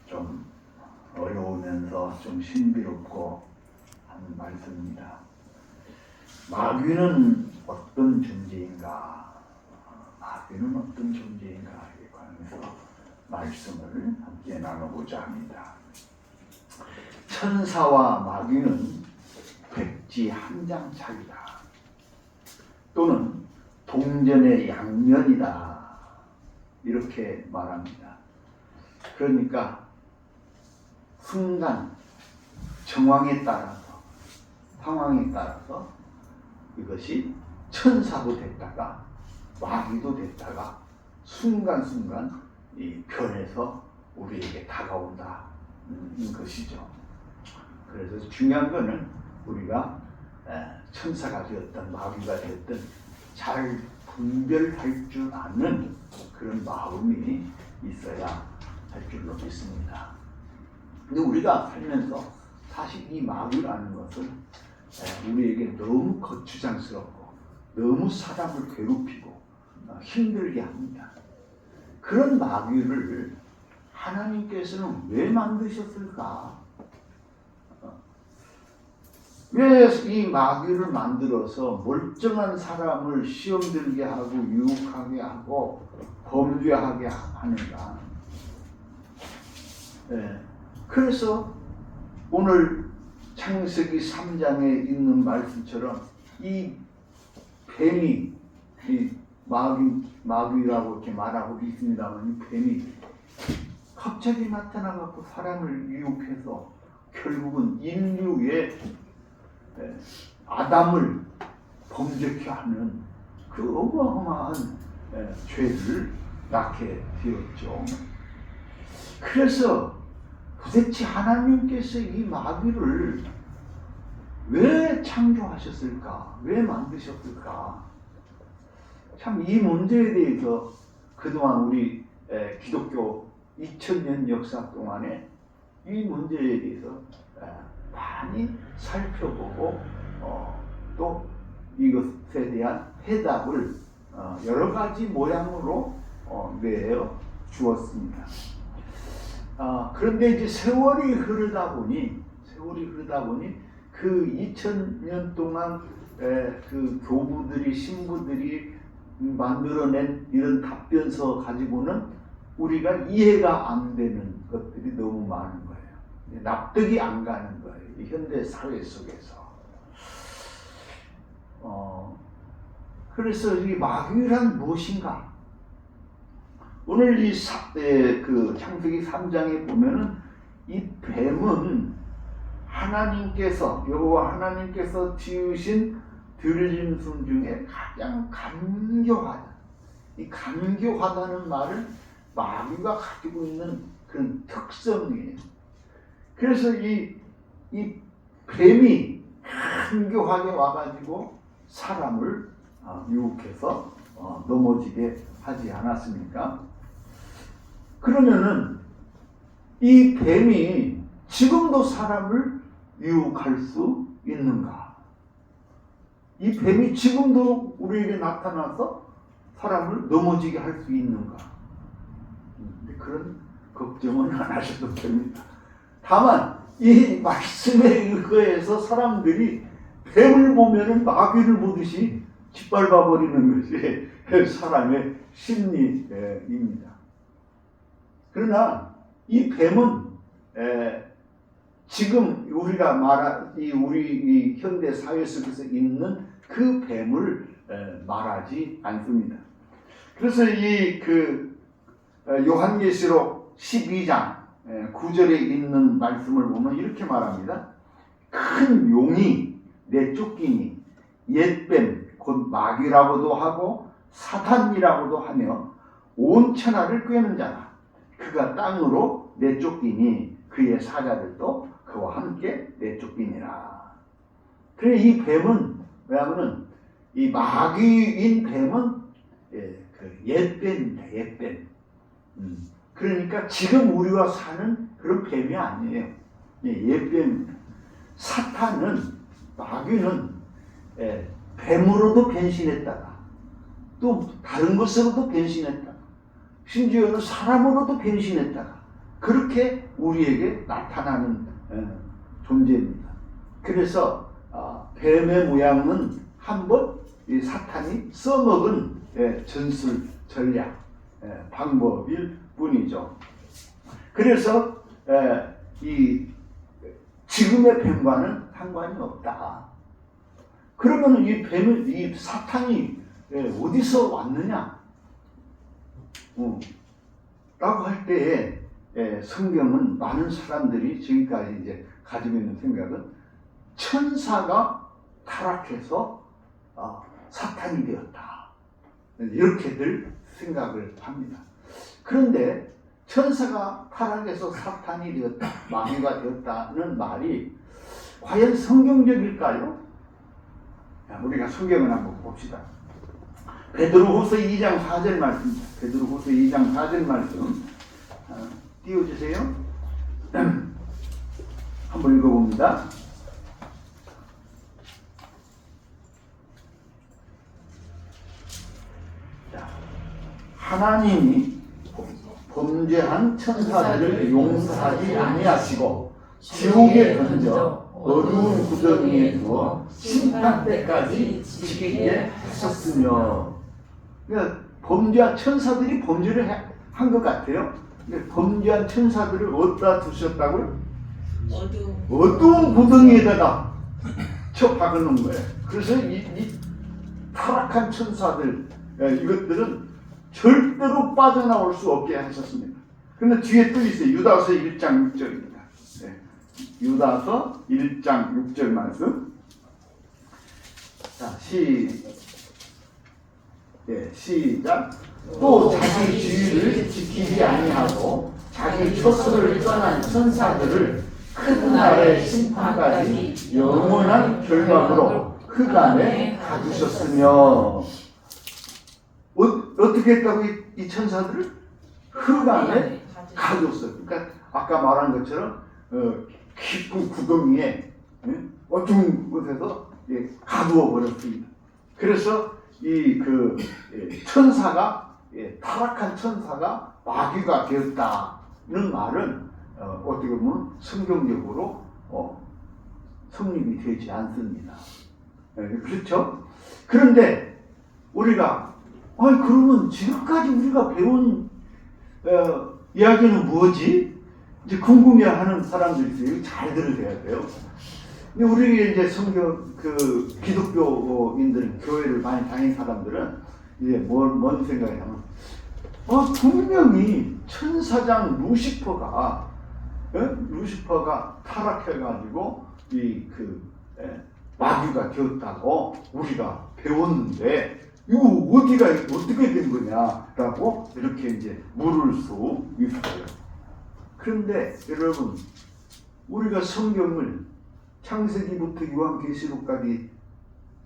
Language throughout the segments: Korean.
좀 어려우면서 좀 신비롭고 하는 말씀입니다. 마귀는 어떤 존재인가? 마귀는 어떤 존재인가에 관해서 말씀을 함께 나눠보자 합니다. 천사와 마귀는 백지 한 장 차이다. 또는 동전의 양면이다. 이렇게 말합니다. 그러니까 순간 정황에 따라서 상황에 따라서 이것이 천사도 됐다가 마귀도 됐다가 순간순간 이 변해서 우리에게 다가온다 는 것이죠. 그래서 중요한 것은 우리가 천사가 되었든 마귀가 되었든 잘 분별할 줄 아는 그런 마음이 있어야 할 줄로 믿습니다. 근데 우리가 살면서 사실 이 마귀라는 것은 우리에게 너무 거추장스럽고 너무 사람을 괴롭히고 힘들게 합니다. 그런 마귀를 하나님께서는 왜 만드셨을까? 왜 이 마귀를 만들어서 멀쩡한 사람을 시험 들게 하고 유혹하게 하고 범죄하게 하는가? 그래서 오늘 창세기 3장에 있는 말씀처럼 이 뱀이 이 마귀라고 이렇게 말하고 있습니다만 이 뱀이 갑자기 나타나갖고 사람을 유혹해서 결국은 인류의 아담을 범죄케 하는 그 어마어마한 죄를 낳게 되었죠. 그래서 도대체 하나님께서 이 마귀를 왜 창조하셨을까? 왜 만드셨을까? 참 이 문제에 대해서 그동안 우리 기독교 2000년 역사 동안에 이 문제에 대해서 많이 살펴보고 또 이것에 대한 해답을 여러 가지 모양으로 내어 주었습니다. 그런데 이제 세월이 흐르다 보니 그 2000년 동안 그 교부들이 신부들이 만들어낸 이런 답변서 가지고는 우리가 이해가 안 되는 것들이 너무 많은 거예요. 납득이 안 가는 거예요. 이 현대 사회 속에서. 그래서 이 마귀란 무엇인가? 오늘 그 창세기 3장에 보면은 이 뱀은 여호와 하나님께서 지으신 들짐승 중에 가장 간교하다. 이 간교하다는 말은 마귀가 가지고 있는 그런 특성이에요. 그래서 이 뱀이 간교하게 와가지고 사람을 유혹해서 넘어지게 하지 않았습니까? 그러면은 이 뱀이 지금도 사람을 유혹할 수 있는가? 이 뱀이 지금도 우리에게 나타나서 사람을 넘어지게 할 수 있는가? 그런 걱정은 안 하셔도 됩니다. 다만 이 말씀에 의거해서 사람들이 뱀을 보면은 마귀를 보듯이 짓밟아 버리는 것이 사람의 심리입니다. 그러나 이 뱀은 지금 우리가 우리 현대 사회 속에서 있는 그 뱀을 말하지 않습니다. 그래서 요한계시록 12장 9절에 있는 말씀을 보면 이렇게 말합니다. 큰 용이 내쫓기니 옛뱀 곧 마귀라고도 하고 사탄이라고도 하며 온 천하를 꿰는 자라. 그가 땅으로 내쫓기니 그의 사자들도 그와 함께 내쫓기니라. 그래 이 뱀은 왜냐하면은 이 마귀인 뱀은 그 옛뱀입니다. 옛뱀. 그러니까 지금 우리가 사는 그런 뱀이 아니에요. 옛뱀입니다. 사탄은 마귀는 뱀으로도 변신했다가 또 다른 것으로도 변신했다가 심지어는 사람으로도 변신했다가 그렇게 우리에게 나타나는 존재입니다. 그래서 뱀의 모양은 한번 이 사탄이 써먹은 전술 전략 방법일 뿐이죠. 그래서 이 지금의 뱀과는 상관이 없다. 그러면 이 사탄이 어디서 왔느냐? 라고 할 때에 성경은 많은 사람들이 지금까지 이제 가지고 있는 생각은 천사가 타락해서 사탄이 되었다. 이렇게들 생각을 합니다. 그런데 천사가 타락해서 사탄이 되었다, 마귀가 되었다는 말이 과연 성경적일까요? 우리가 성경을 한번 봅시다. 베드로후서 2장 4절 말씀입니다. 베드로후서 2장 4절 말씀 띄워주세요. 한번 읽어봅니다. 자, 하나님이 범죄한 천사들을 용서하지 아니하시고 지옥에 던져 어두운 구덩이에 두어 심판 때까지 지키게 하셨으며, 그러니까 범죄한 천사들이 범죄를 한 것 같아요. 범죄한 천사들을 어디다 두셨다고요? 어두운 구덩이에다가 박아놓은 거예요. 그래서 이 타락한 천사들, 이것들은 절대로 빠져나올 수 없게 하셨습니다. 그런데 뒤에 또 있어요. 유다서 1장 6절입니다. 유다서 1장 6절 말씀. 자, 시작. 또 자기 주의를 지키지 아니하고 자기 처소를 떠난 천사들을 큰 날의 심판까지 영원한 결박으로 흑암에 가두셨으며, 어떻게 했다고 이 천사들을? 흑암에 가두었어요. 그러니까 아까 말한 것처럼 깊은 구덩이에 어두운 곳에서 가두어 버렸습니다. 그래서 천사가 타락한 천사가 마귀가 되었다는 말은 어떻게 보면 성경적으로 성립이 되지 않습니다. 그렇죠? 그런데 우리가 그러면 지금까지 우리가 배운 이야기는 뭐지? 이제 궁금해하는 사람들이 있어요. 잘 들으셔야 돼요. 근데 우리 이제 기독교인들, 교회를 많이 다닌 사람들은 이제 뭔 생각이냐면, 분명히 천사장 루시퍼가 타락해가지고 마귀가 되었다고 우리가 배웠는데 이거 어떻게 된 거냐라고 이렇게 이제 물을 수 있어요. 그런데 여러분, 우리가 성경을 창세기부터 요한계시록까지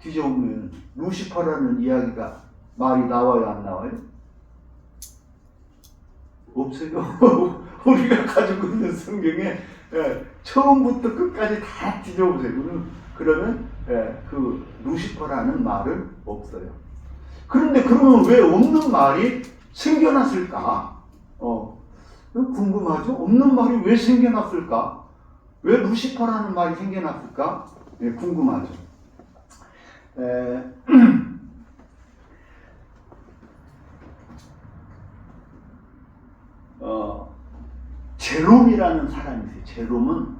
뒤져보면 루시퍼라는 이야기가 말이 나와요, 안 나와요? 없어요. 우리가 가지고 있는 성경에 처음부터 끝까지 다 뒤져보세요. 그러면 그 루시퍼라는 말은 없어요. 그런데 그러면 왜 없는 말이 생겨났을까? 궁금하죠? 없는 말이 왜 생겨났을까? 왜 루시퍼라는 말이 생겨났을까? 궁금하죠? 제롬이라는 사람이 있어요. 제롬은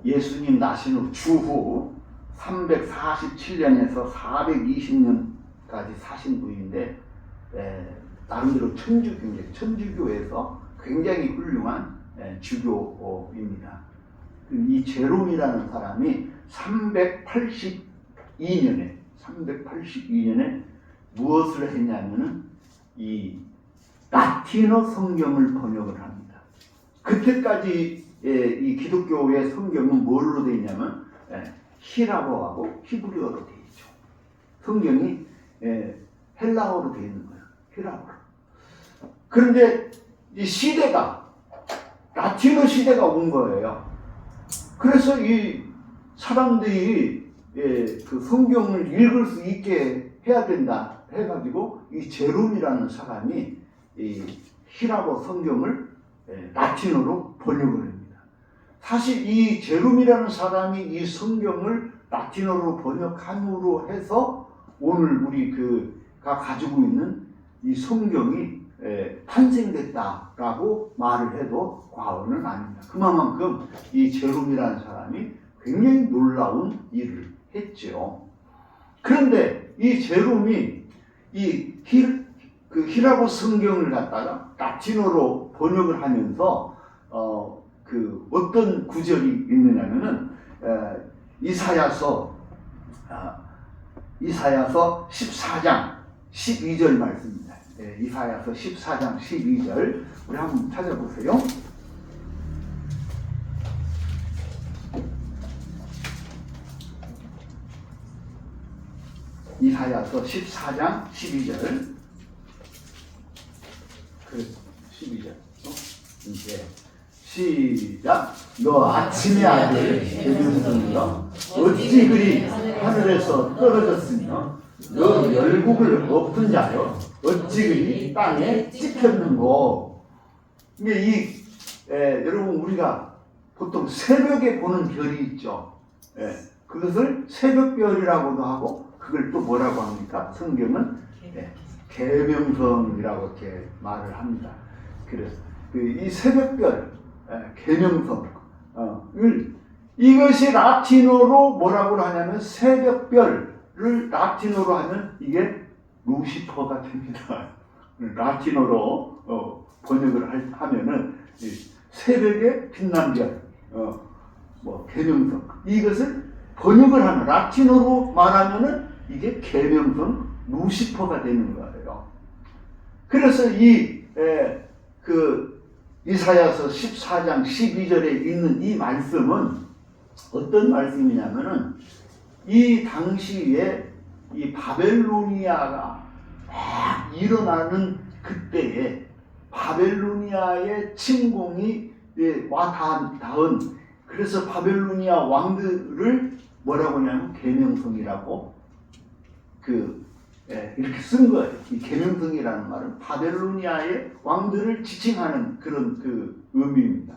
예수님 나신 후 주후 347년에서 420년까지 사신 분인데, 나름대로 천주교에서 굉장히 훌륭한 주교입니다. 이 제롬이라는 사람이 382년에 무엇을 했냐면은 이 라틴어 성경을 번역을 합니다. 그때까지 이 기독교의 성경은 뭘로 되어 있냐면 히라보하고 히브리어로 되어 있죠. 성경이 헬라어로 되어 있는 거예요. 히라보로. 그런데 이 시대가 라틴어 시대가 온 거예요. 그래서 이 사람들이 그 성경을 읽을 수 있게 해야 된다 해가지고 이 제롬이라는 사람이 이 히라보 성경을 라틴어로 번역을 합니다. 사실 이 제롬이라는 사람이 이 성경을 라틴어로 번역함으로 해서 오늘 우리가 가지고 있는 이 성경이 탄생됐다라고 말을 해도 과언은 아닙니다. 그만큼 이 제롬이라는 사람이 굉장히 놀라운 일을 했죠. 그런데 이 제롬이 이 히라보 성경을 갖다가 라틴어로 번역을 하면서 어떤 구절이 있느냐면은 이사야서 14장 12절 말씀입니다. 이사야서 14장 12절 우리 한번 찾아보세요. 이사야서 14장 12절 12절 이제 시작. 너 아침의 아들 계명성이여 어찌 그리 하늘에서 떨어졌으며 너 열국을 엎은 자여 어찌 그리 땅에 찍혔는고. 근데 여러분 우리가 보통 새벽에 보는 별이 있죠. 그것을 새벽별이라고도 하고 그걸 또 뭐라고 합니까? 성경은 계명성이라고 이렇게 말을 합니다. 그래서 이 새벽별, 계명성, 이것이 라틴어로 뭐라고 하냐면 새벽별을 라틴어로 하면 이게 루시퍼가 됩니다. 라틴어로 번역을 하면은 새벽의 빛난 별, 계명성, 이것을 번역을 하면 라틴어로 말하면은 이게 계명성 루시퍼가 되는 거예요. 그래서 이사야서 14장 12절에 있는 이 말씀은 어떤 말씀이냐면은 이 당시에 이 바벨로니아가 막 일어나는 그때에 바벨로니아의 침공이 와 닿은, 그래서 바벨로니아 왕들을 뭐라고 하냐면 계명성이라고 이렇게 쓴 거예요. 이 계명성이라는 말은 바벨로니아의 왕들을 지칭하는 그런 의미입니다.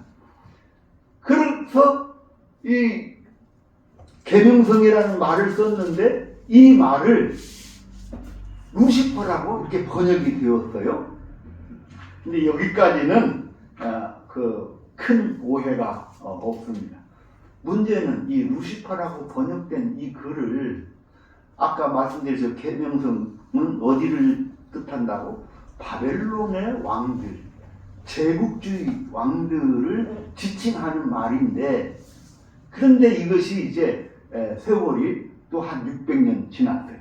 그래서 이 계명성이라는 말을 썼는데 이 말을 루시퍼라고 이렇게 번역이 되었어요. 근데 여기까지는 큰 오해가 없습니다. 문제는 이 루시퍼라고 번역된 이 글을 아까 말씀드렸죠. 계명성은 어디를 뜻한다고? 바벨론의 왕들, 제국주의 왕들을 지칭하는 말인데, 그런데 이것이 이제 세월이 또 한 600년 지났어요.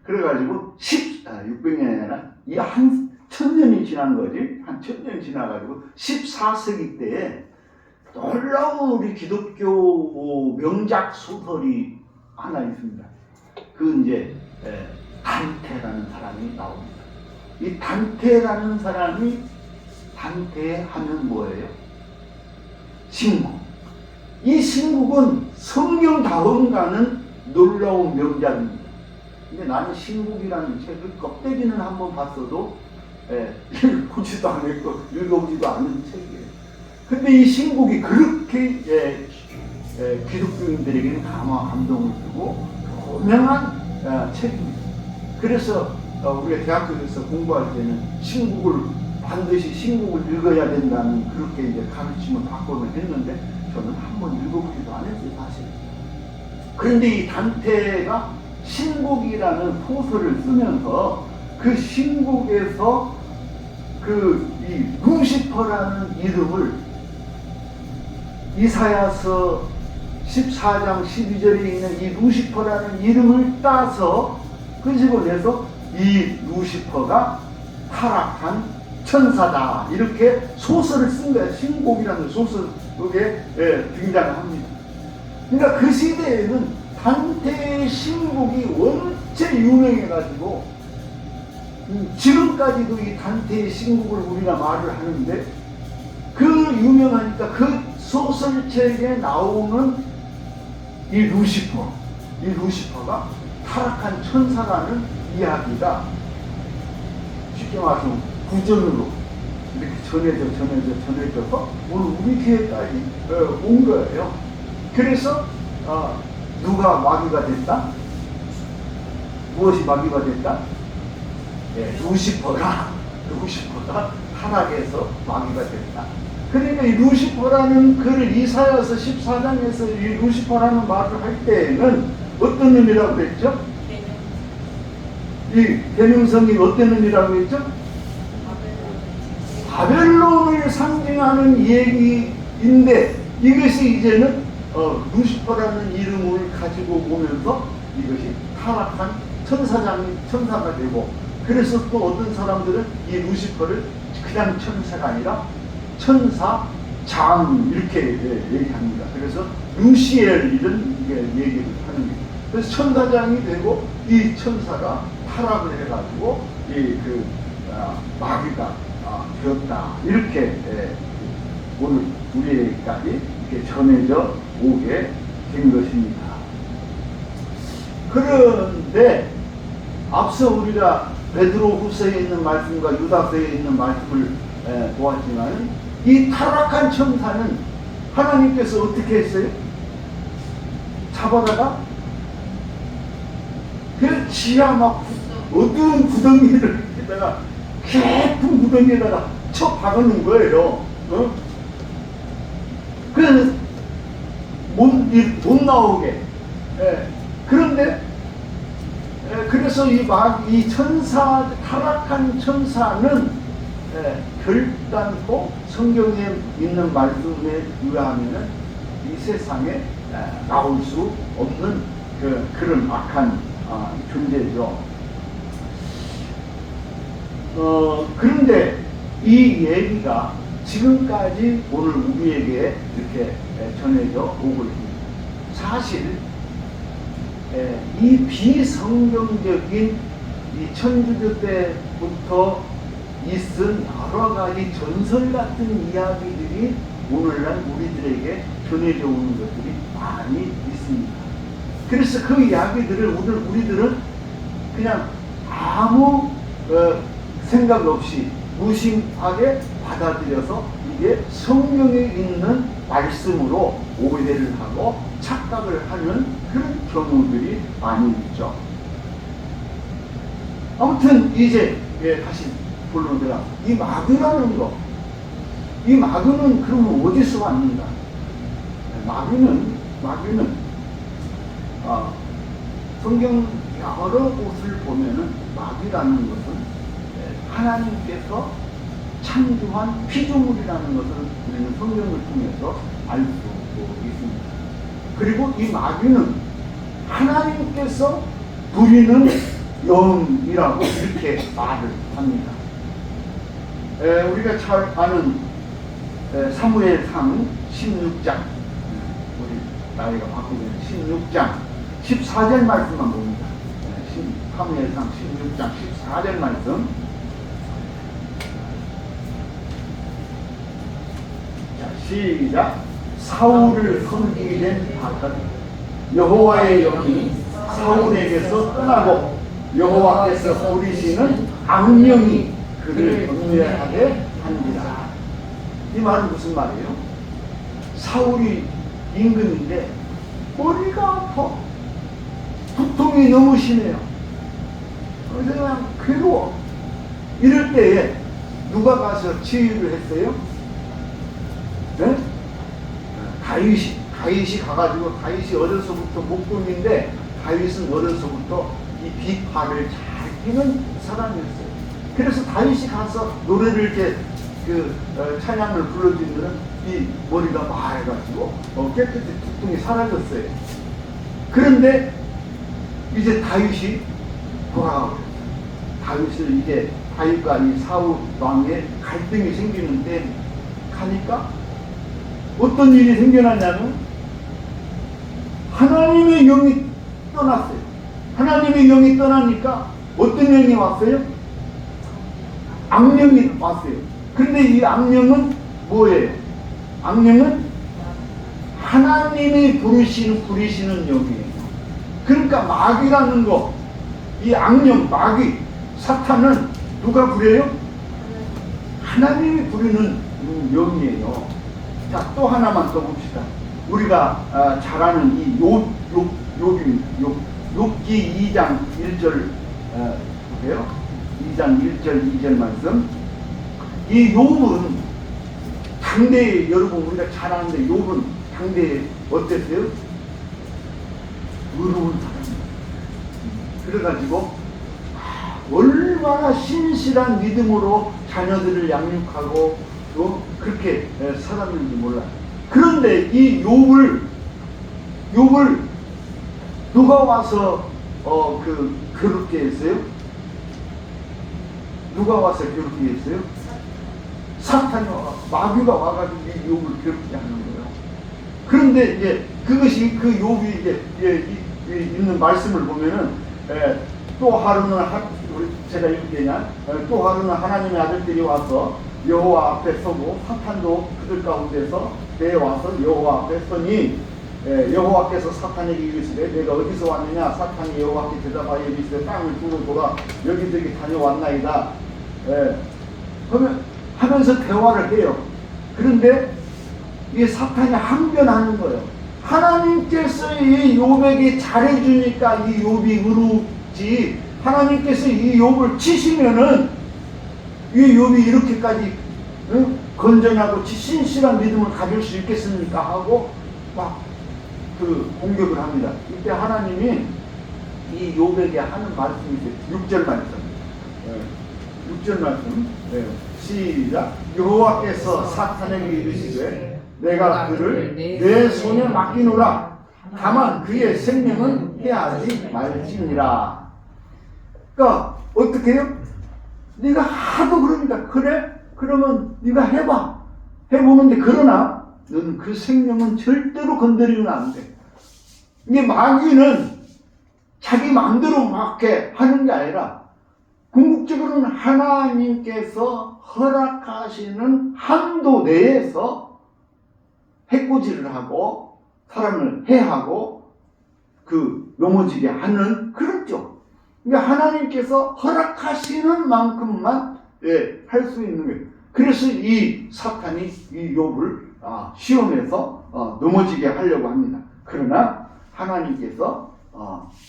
그래가지고 600년이 아니라 한 1000년이 지난 거지. 한 1000년이 지나가지고 14세기 때에 놀라운 우리 기독교 명작 소설이 하나 있습니다. 이제 단테라는 사람이 나옵니다. 이 단테라는 사람이 단테 하면 뭐예요? 신국. 이 신국은 성경다움 가는 놀라운 명작입니다. 근데 나는 신국이라는 책을 껍데기는 한번 봤어도 보지도 않았고 읽어보지도 않은 책이에요. 근데 이 신국이 그렇게 기독교인들에게는 감동을 주고 유명한 책입니다. 그래서 우리가 대학교에서 공부할 때는 반드시 신국을 읽어야 된다는 그렇게 이제 가르침을 받고는 했는데 저는 한번 읽어보지도 않았어요, 사실. 그런데 이 단테가 신국이라는 소설을 쓰면서 그 신국에서 이 루시퍼라는 이름을 이사야서 14장 12절에 있는 이 루시퍼라는 이름을 따서 끄집어내서 이 루시퍼가 타락한 천사다 이렇게 소설을 쓴 거예요. 신곡이라는 소설에 등장을 합니다. 그러니까 그 시대에는 단테의 신곡이 원체 유명해가지고 지금까지도 이 단테의 신곡을 우리가 말을 하는데 유명하니까 그 소설책에 나오는 이 루시퍼가 타락한 천사라는 이야기가 쉽게 말해서 구전으로 이렇게 전해져서 오늘 우리 교회까지 온 거예요. 그래서 누가 마귀가 됐다? 무엇이 마귀가 됐다? 루시퍼가 타락해서 마귀가 됐다. 그러니까 이 루시퍼라는 글을 이사야서 14장에서 이 루시퍼라는 말을 할 때에는 어떤 의미라고 했죠? 이 대명성이 어떤 의미라고 했죠? 바벨론을 상징하는 얘기인데 이것이 이제는 루시퍼라는 이름을 가지고 오면서 이것이 타락한 천사가 되고, 그래서 또 어떤 사람들은 이 루시퍼를 그냥 천사가 아니라 천사장 이렇게 얘기합니다. 그래서 루시엘 이런 얘기를 하는 거예요. 그래서 천사장이 되고 이 천사가 타락을 해가지고 마귀가 되었다. 이렇게 오늘 우리에게까지 이렇게 전해져 오게 된 것입니다. 그런데 앞서 우리가 베드로후서에 있는 말씀과 유다서에 있는 말씀을 보았지만 이 타락한 천사는 하나님께서 어떻게 했어요? 잡아다가 그 지하 막 어두운 구덩이를 에다가 깊은 구덩이에다가 쳐 박아놓은 거예요. 그래서 못 나오게. 그런데 그래서 이 천사, 타락한 천사는 결단코 성경에 있는 말씀에 의하면은 이 세상에 나올 수 없는 그런 악한 존재죠. 그런데 이 얘기가 지금까지 오늘 우리에게 이렇게 전해져 오고 있습니다. 사실 이 비성경적인 이 천주교 때부터 있은 여러 가지 전설 같은 이야기들이 오늘날 우리들에게 전해져 오는 것들이 많이 있습니다. 그래서 그 이야기들을 우리들은 그냥 아무 생각 없이 무심하게 받아들여서 이게 성경에 있는 말씀으로 오해를 하고 착각을 하는 그런 경우들이 많이 있죠. 아무튼 이제 다시 본론 들어가. 이 마귀라는 거, 이 마귀는 그러면 어디서 왔는가? 마귀는 성경 여러 곳을 보면은 마귀라는 것은 하나님께서 창조한 피조물이라는 것을 우리는 성경을 통해서 알 수 있습니다. 그리고 이 마귀는 하나님께서 부리는 영이라고 이렇게 말을 합니다. 우리가 잘 아는 사무엘상 16장, 우리 나이가 바꾸면 16장 14절 말씀만 봅니다. 사무엘상 16장 14절 말씀. 자, 시작. 사울을 섬기게 된 바깥 여호와의 영이 사울에게서 떠나고 여호와께서 부리시는 악령이 그를 경외하게 한지라. 이 말은 무슨 말이에요? 사울이 임금인데 머리가 아파, 두통이 너무 심해요. 그냥 괴로워. 이럴 때에 누가 가서 치유를 했어요? 네? 다윗이 가가지고, 다윗이 어려서부터 목동인데 다윗은 어려서부터 이 비파를 잘 끼는 사람이었어요. 그래서 다윗이 가서 노래를 이렇게 찬양을 불러주면은 이 머리가 마해가지고 깨끗이 두통이 사라졌어요. 그런데 이제 다윗이 돌아가고, 다윗을 이제 다윗과 이 사울 왕의 갈등이 생기는데 가니까 어떤 일이 생겨났냐면 하나님의 영이 떠났어요. 하나님의 영이 떠나니까 어떤 영이 왔어요? 악령이 왔어요. 그런데 이 악령은 뭐예요? 악령은 하나님이 부리시는 영이에요. 그러니까 마귀라는 거, 이 악령, 마귀, 사탄은 누가 부려요? 하나님이 부리는 영이에요. 자, 또 하나만 더 봅시다. 우리가 잘 아는 이 욥기 2장 1절 보세요. 2장 1절 2절 말씀. 이 욥은 당대에, 여러분 우리가 잘 아는데 욥은 당대에 어땠어요? 의로운 사람이에요. 그래가지고 얼마나 신실한 믿음으로 자녀들을 양육하고 또 그렇게 살았는지 몰라요. 그런데 이 욥을 누가 와서 괴롭게 했어요? 누가 와서 괴롭게 했어요? 사탄이 마귀가 와가지고 이 욥을 괴롭게 하는 거예요. 그런데 이제 그것이 그 욥이 이제 있는 말씀을 보면은 또 하루는 제가 읽게냐? 또 하루는 하나님의 아들들이 와서 여호와 앞에 서고 사탄도 그들 가운데서 내와서 여호와 앞에 서니 여호와께서 사탄에게 이르시되 내가 어디서 왔느냐? 사탄이 여호와께 대답하여 이르시되 땅을 두루 돌아 여기저기 다녀왔나이다. 그러면 하면서 대화를 해요. 그런데 이 사탄이 항변하는 거예요. 하나님께서 이 욥에게 잘해주니까 이 욥이 의롭지, 하나님께서 이 욥을 치시면은 이 욥이 이렇게까지 건전하고 신실한 믿음을 가질 수 있겠습니까? 하고 막 공격을 합니다. 이때 하나님이 이 욥에게 하는 말씀이 있어요. 6절 말씀. 6절 말씀. 시작. 여호와께서 사탄에게 이르시되 내가 그를 내 손에 맡기노라. 다만 그의 생명은 해하지 말지니라. 그러니까 어떻게 해요? 네가 하도 그러니까 그래? 그러면 네가 해봐. 해보는데 그러나 너는 그 생명은 절대로 건드리면 안 돼. 이게 마귀는 자기 마음대로 막게 하는 게 아니라 궁극적으로는 하나님께서 허락하시는 한도 내에서 해코지를 하고 사람을 해하고 넘어지게 하는 그런 쪽. 그러니까 하나님께서 허락하시는 만큼만 할 수 있는 거예요. 그래서 이 사탄이 이 욥을 시험에서 넘어지게 하려고 합니다. 그러나 하나님께서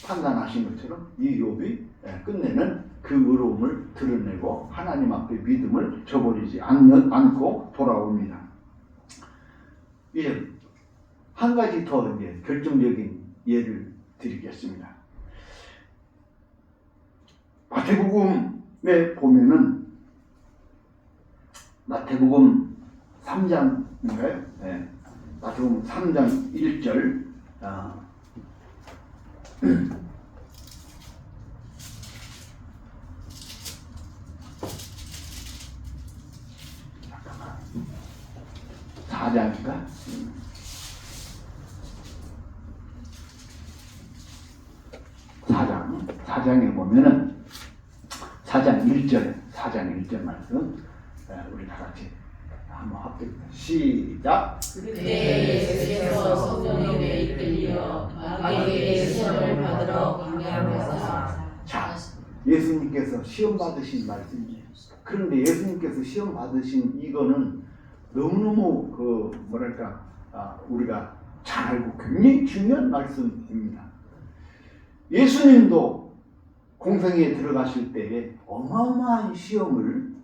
판단하신 것처럼 이 욥이 끝내는 그 의로움을 드러내고 하나님 앞에 믿음을 저버리지 않고 돌아옵니다. 이제 한 가지 더 이제 결정적인 예를 드리겠습니다. 마태복음에 보면은 마태복음 3장인가요? 네. 마태복음 3장 1절. 잠깐만. 4장인가? 4장에 보면은 4장 1절 말씀 우리 다 같이 한번 합독합니다. 시작. 그때 예수께서 성령에 이끌려 마귀에게 시험을 받으러 광야에서. 자, 예수님께서 시험 받으신 말씀이에요. 그런데 예수님께서 시험 받으신 이거는 너무너무 우리가 잘 알고 굉장히 중요한 말씀입니다. 예수님도 공생애에 들어가실 때에 어마어마한 시험을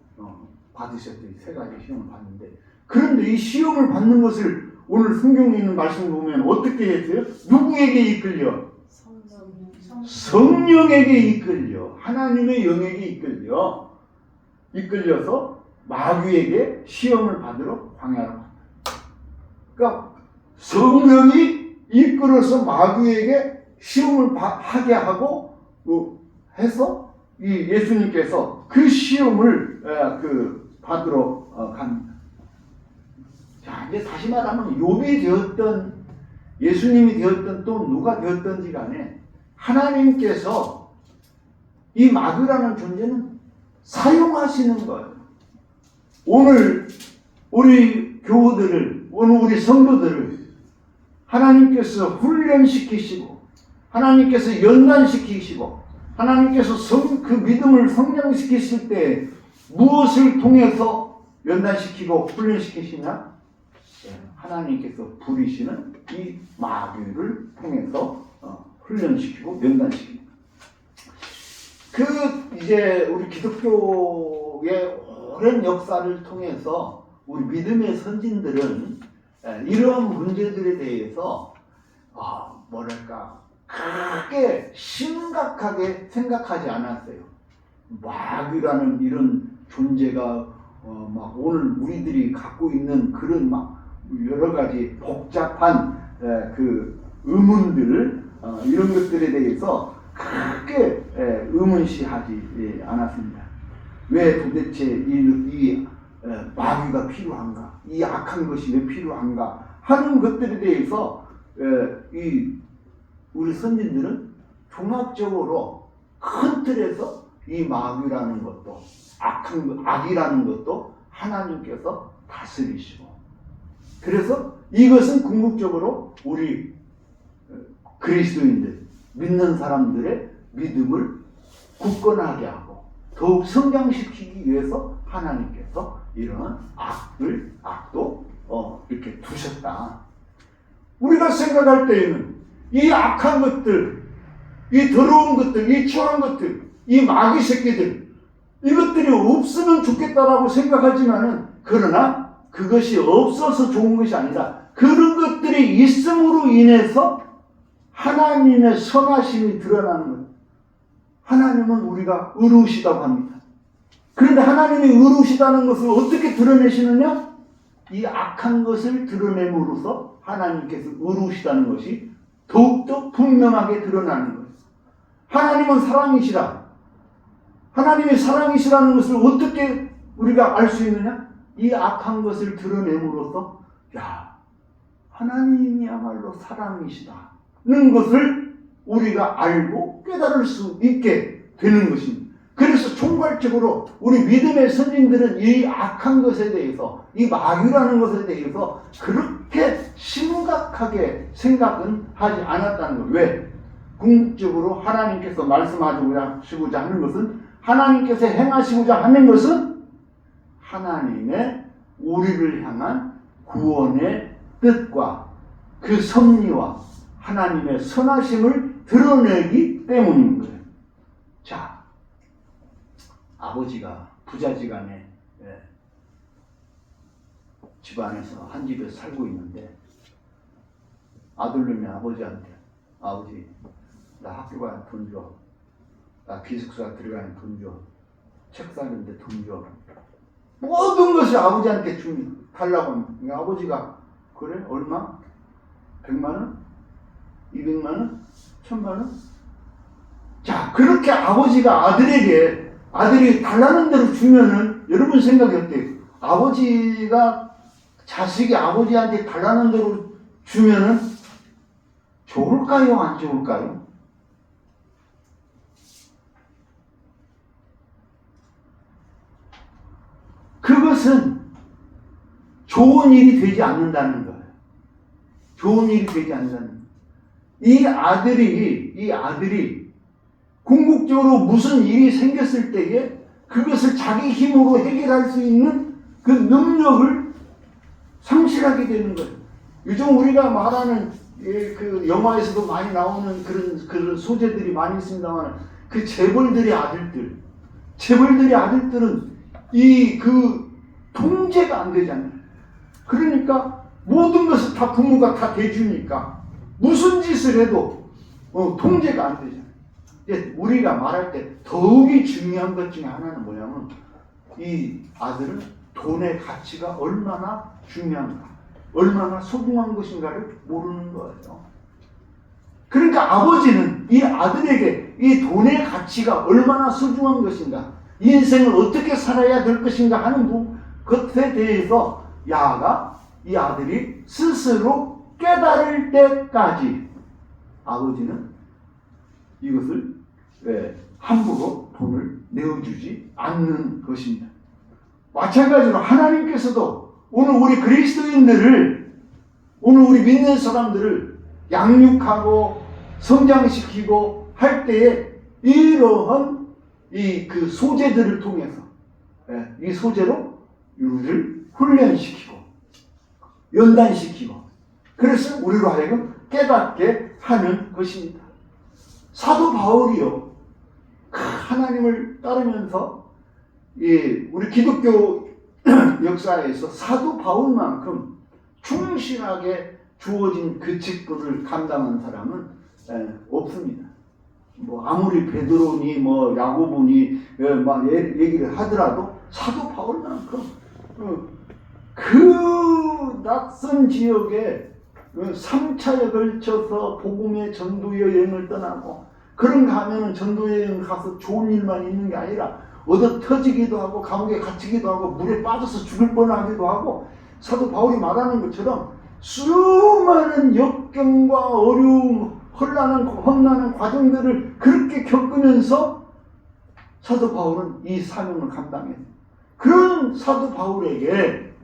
받으셨죠. 3가지 시험을 받는데, 그런데 이 시험을 받는 것을 오늘 성경에 있는 말씀을 보면 어떻게 했어요? 누구에게 이끌려? 성령에게 이끌려, 하나님의 영에게 이끌려서 마귀에게 시험을 받으러 광야로 간다. 그러니까 성령이 이끌어서 마귀에게 시험을 하게 하고 해서 이 예수님께서 그 시험을 받으러 갑니다. 자, 이제 다시 말하면 욥이 되었던 예수님이 되었던 또 누가 되었던지 간에 하나님께서 이 마귀라는 존재는 사용하시는 거예요. 오늘 우리 교우들을, 오늘 우리 성도들을 하나님께서 훈련시키시고 하나님께서 연단시키시고 하나님께서 그 믿음을 성장시키실 때 무엇을 통해서 연단시키고 훈련시키시냐? 하나님께서 부리시는 이 마귀를 통해서 훈련시키고 연단시킵니다. 이제 우리 기독교의 오랜 역사를 통해서 우리 믿음의 선진들은 이러한 문제들에 대해서 그렇게 심각하게 생각하지 않았어요. 마귀라는 이런 존재가 막 오늘 우리들이 갖고 있는 그런 막 여러 가지 복잡한 그 의문들 이런 것들에 대해서 크게 의문시하지 않았습니다. 왜 도대체 이 마귀가 필요한가? 이 악한 것이 왜 필요한가? 하는 것들에 대해서 우리 선진들은 종합적으로 큰 틀에서 이 마귀라는 것도 악이라는 것도 하나님께서 다스리시고, 그래서 이것은 궁극적으로 우리 그리스도인들 믿는 사람들의 믿음을 굳건하게 하고 더욱 성장시키기 위해서 하나님께서 이런 악도 이렇게 두셨다. 우리가 생각할 때에는 이 악한 것들, 이 더러운 것들, 이 추한 것들, 이 마귀 새끼들, 이것들이 없으면 좋겠다라고 생각하지만은, 그러나 그것이 없어서 좋은 것이 아니라 그런 것들이 있음으로 인해서 하나님의 선하심이 드러나는 거예요. 하나님은 우리가 의로우시다고 합니다. 그런데 하나님이 의로우시다는 것을 어떻게 드러내시느냐? 이 악한 것을 드러냄으로써 하나님께서 의로우시다는 것이 더욱더 분명하게 드러나는 거예요. 하나님은 사랑이시라. 하나님이 사랑이시라는 것을 어떻게 우리가 알 수 있느냐? 이 악한 것을 드러냄으로써 하나님이야말로 사랑이시다는 것을 우리가 알고 깨달을 수 있게 되는 것입니다. 그래서 총괄적으로 우리 믿음의 선진들은 이 악한 것에 대해서, 이 마귀라는 것에 대해서 그렇게 심각하게 생각은 하지 않았다는 거예요. 왜? 궁극적으로 하나님께서 말씀하시고자 하는 것은, 하나님께서 행하시고자 하는 것은 하나님의 우리를 향한 구원의 뜻과 그 섭리와 하나님의 선하심을 드러내기 때문인 거예요. 자, 아버지가 부자지간에 집안에서 한 집에서 살고 있는데, 아들놈이 아버지한테, 아버지 나 학교 가는 돈 줘, 나 기숙사 들어가는 돈 줘, 책 사는데 돈 줘, 모든 것을 아버지한테 달라고 합니다. 그러니까 아버지가 그래? 얼마? 100만 원? 200만 원? 1000만 원? 자, 그렇게 아버지가 아들이 달라는 대로 주면은, 여러분 생각이 어때요? 아버지가 자식이 아버지한테 달라는 대로 주면은 좋을까요? 안 좋을까요? 그것은 좋은 일이 되지 않는다는 거예요. 좋은 일이 되지 않는다는 거예요. 이 아들이 궁극적으로 무슨 일이 생겼을 때에 그것을 자기 힘으로 해결할 수 있는 그 능력을 상실하게 되는 거예요. 요즘 우리가 말하는 그 영화에서도 많이 나오는 그런 소재들이 많이 있습니다만, 그 재벌들의 아들들은 그 통제가 안 되잖아요. 그러니까 모든 것을 다 부모가 다 대주니까 무슨 짓을 해도 통제가 안 되잖아요. 우리가 말할 때 더욱이 중요한 것 중에 하나는 뭐냐면, 이 아들은 돈의 가치가 얼마나 중요한가, 얼마나 소중한 것인가를 모르는 거예요. 그러니까 아버지는 이 아들에게 이 돈의 가치가 얼마나 소중한 것인가, 인생을 어떻게 살아야 될 것인가 하는 것에 대해서 이 아들이 스스로 깨달을 때까지 아버지는 이것을 함부로 돈을 내어주지 않는 것입니다. 마찬가지로 하나님께서도 오늘 우리 그리스도인들을, 오늘 우리 믿는 사람들을 양육하고 성장시키고 할 때에 이러한 그 소재들을 통해서, 이 소재로 우리를 훈련시키고 연단시키고 그래서 우리로 하여금 깨닫게 하는 것입니다. 사도 바울이요, 하나님을 따르면서 우리 기독교 역사에서 사도 바울만큼 충실하게 주어진 그 직분을 감당한 사람은 없습니다. 뭐 아무리 베드로니 뭐 야고보니 막 얘기를 하더라도 사도 바울만큼 그 낯선 지역에 3차에 걸쳐서 복음의 전도 여행을 떠나고, 그런가 하면은 전도 여행 가서 좋은 일만 있는 게 아니라 얻어 터지기도 하고 감옥에 갇히기도 하고 물에 빠져서 죽을 뻔하기도 하고, 사도 바울이 말하는 것처럼 수많은 역경과 어려움, 험난한 과정들을 그렇게 겪으면서 사도 바울은 이 사명을 감당했어요. 그런 사도 바울에게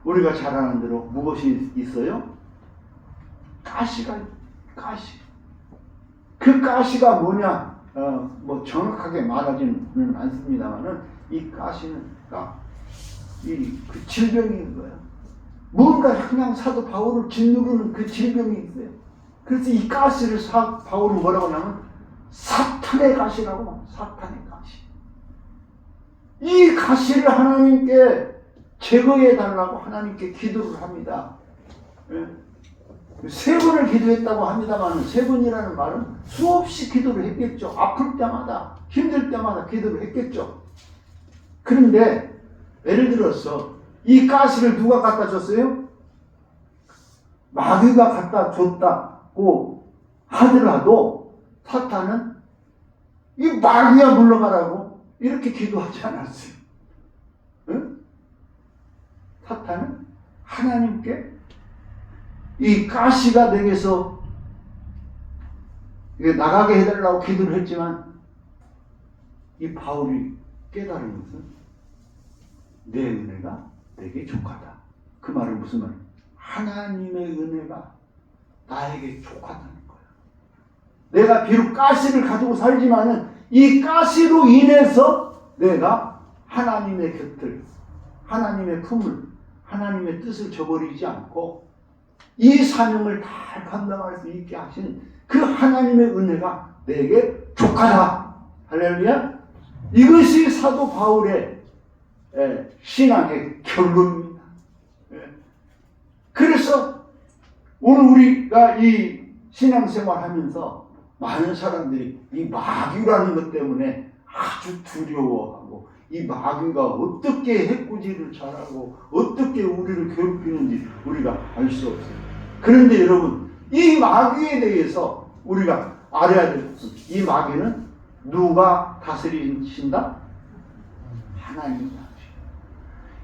우리가 잘 아는 대로 무엇이 있어요? 가시가, 가시. 그 가시가 뭐냐? 뭐 정확하게 말하지는 않습니다만은 이 가시는 그 질병인 거예요. 뭔가 그냥 사도 바울을 짓누르는 그 질병이 있어요. 그래서 이 가시를 바울은 뭐라고 하냐면 사탄의 가시라고. 사탄의 가시. 이 가시를 하나님께 제거해 달라고 하나님께 기도를 합니다. 예? 3번을 기도했다고 합니다만 3번이라는 말은 수없이 기도를 했겠죠. 아플 때마다 힘들 때마다 기도를 했겠죠. 그런데 예를 들어서 이 가시를 누가 갖다 줬어요? 마귀가 갖다 줬다고 하더라도 사탄은 이 마귀야 물러가라고 이렇게 기도하지 않았어요. 응? 사탄은 하나님께 이 가시가 내게서 나가게 해달라고 기도를 했지만, 이 바울이 깨달은 것은 내 은혜가 내게 족하다. 그 말은 무슨 말이에요? 하나님의 은혜가 나에게 족하다는 거예요. 내가 비록 가시를 가지고 살지만은 이 가시로 인해서 내가 하나님의 곁을, 하나님의 품을, 하나님의 뜻을 저버리지 않고 이 사명을 다 감당할 수 있게 하신 그 하나님의 은혜가 내게 족하다. 할렐루야. 이것이 사도 바울의 신앙의 결론입니다. 그래서 오늘 우리가 이 신앙생활 하면서 많은 사람들이 이 마귀라는 것 때문에 아주 두려워하고, 이 마귀가 어떻게 해꾸지를 잘하고 어떻게 우리를 괴롭히는지 우리가 알 수 없어요. 그런데 여러분, 이 마귀에 대해서 우리가 알아야 될 것은, 이 마귀는 누가 다스리신다? 하나님이 다스리신다.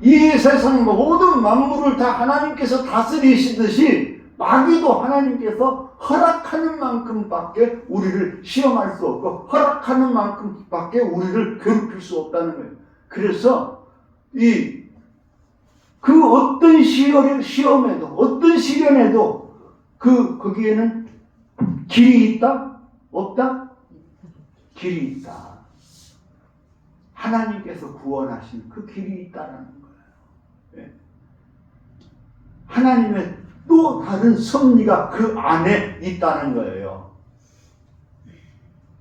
이 세상 모든 만물을 다 하나님께서 다스리시듯이 마귀도 하나님께서 허락하는 만큼밖에 우리를 시험할 수 없고 허락하는 만큼밖에 우리를 괴롭힐 수 없다는 거예요. 그래서 그 어떤 시험에도 어떤 시련에도 거기에는 길이 있다? 없다? 길이 있다. 하나님께서 구원하신 그 길이 있다는 거예요. 하나님의 또 다른 섭리가 그 안에 있다는 거예요.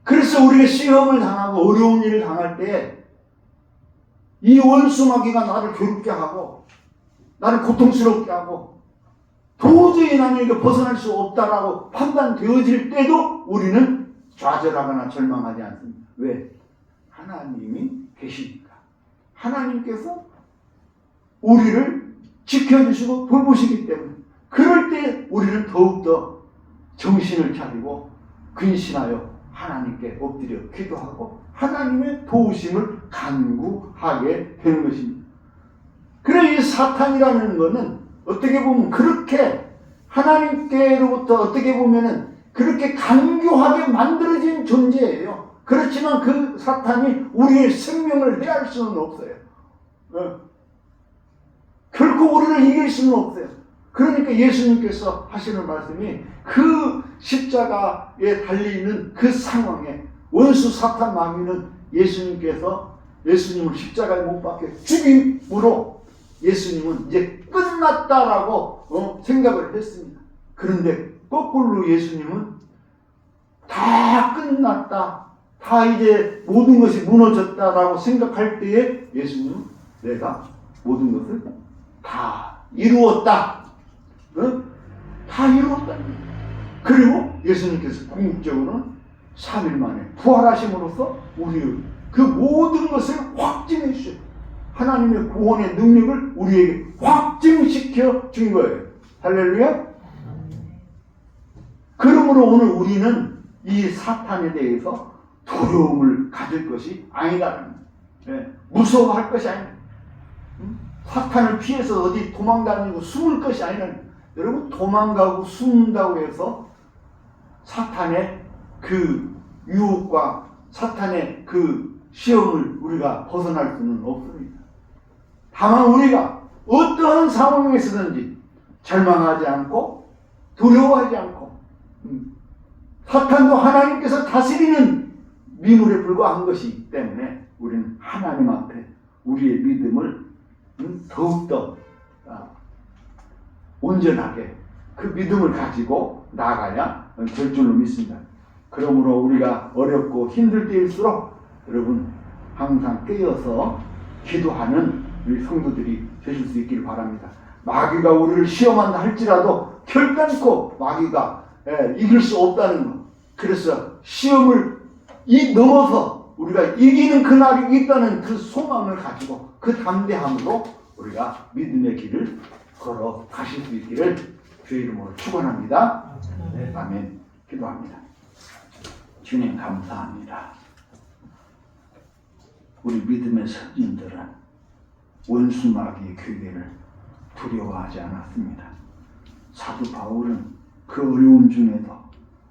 그래서 우리가 시험을 당하고 어려운 일을 당할 때 이 원수 마귀가 나를 괴롭게 하고 나를 고통스럽게 하고 도저히 나는 이거 벗어날 수 없다라고 판단되어질 때도 우리는 좌절하거나 절망하지 않습니다. 왜? 하나님이 계시니까. 하나님께서 우리를 지켜주시고 돌보시기 때문에, 그럴 때 우리는 더욱더 정신을 차리고 근신하여 하나님께 엎드려 기도하고 하나님의 도우심을 간구하게 되는 것입니다. 그래, 이 사탄이라는 것은 어떻게 보면 그렇게 하나님께로부터 어떻게 보면은 그렇게 간교하게 만들어진 존재예요. 그렇지만 그 사탄이 우리의 생명을 해할 수는 없어요. 결코 우리를 이길 수는 없어요. 그러니까 예수님께서 하시는 말씀이 그 십자가에 달리는 그 상황에 원수 사탄 마귀는 예수님을 십자가에 못 박혀 죽임으로 예수님은 이제 끝났다라고 생각을 했습니다. 그런데 거꾸로 예수님은 다 끝났다, 다 이제 모든 것이 무너졌다라고 생각할 때에 예수님은 내가 모든 것을 다 이루었다, 다 이루었다. 그리고 예수님께서 궁극적으로는 3일 만에 부활하심으로써 우리의 그 모든 것을 확증해 주셔. 하나님의 구원의 능력을 우리에게 확증시켜 준 거예요. 할렐루야. 그러므로 오늘 우리는 이 사탄에 대해서 두려움을 가질 것이 아니다. 무서워할 것이 아니다. 사탄을 피해서 어디 도망다니고 숨을 것이 아니라, 여러분, 도망가고 숨는다고 해서 사탄의 그 유혹과 사탄의 그 시험을 우리가 벗어날 수는 없습니다. 다만 우리가 어떠한 상황에서든지 절망하지 않고 두려워하지 않고, 사탄도 하나님께서 다스리는 미물에 불과한 것이기 때문에 우리는 하나님 앞에 우리의 믿음을 더욱더 온전하게 그 믿음을 가지고 나아가야 될 줄로 믿습니다. 그러므로 우리가 어렵고 힘들 때일수록 여러분 항상 깨어서 기도하는 우리 성도들이 되실 수 있기를 바랍니다. 마귀가 우리를 시험한다 할지라도 결단코 마귀가 이길 수 없다는 것. 그래서 시험을 넘어서 우리가 이기는 그날이 있다는 그 소망을 가지고 그 담대함으로 우리가 믿음의 길을 걸어 가실 수 있기를 주의 이름으로 축원합니다. 네, 아멘. 기도합니다. 주님 감사합니다. 우리 믿음의 선진들은 원수 마귀의 괴계를 두려워하지 않았습니다. 사도 바울은 그 어려움 중에도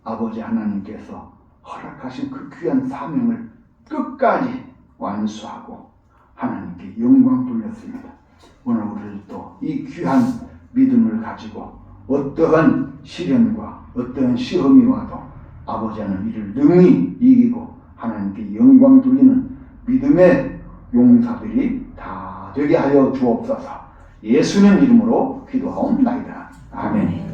아버지 하나님께서 허락하신 그 귀한 사명을 끝까지 완수하고 하나님께 영광 돌렸습니다. 오늘 우리도 이 귀한 믿음을 가지고 어떠한 시련과 어떠한 시험이 와도 아버지 하나님 이를 능히 이기고 하나님께 영광 돌리는 믿음의 용사들이 다 되게 하여 주옵소서. 예수님 이름으로 기도하옵나이다. 아멘.